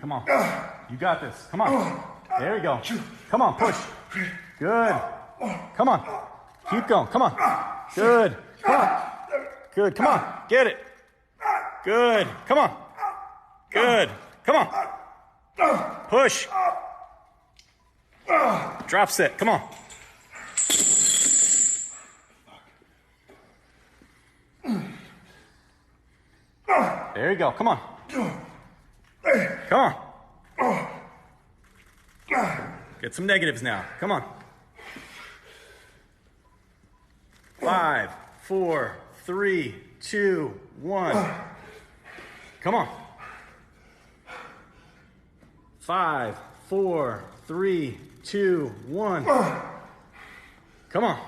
Come on. You got this. Come on. There we go. Come on, push. Good. Come on. Keep going. Come on. Good. Come on. Good. Come on. Get it. Good. Come on. Good. Come on. Push. Drop set. Come on. There you go. Come on. Come on. Get some negatives now. Come on. 5, 4, 3, 2, 1. Come on. 5, 4, 3, 2, 1. Come on.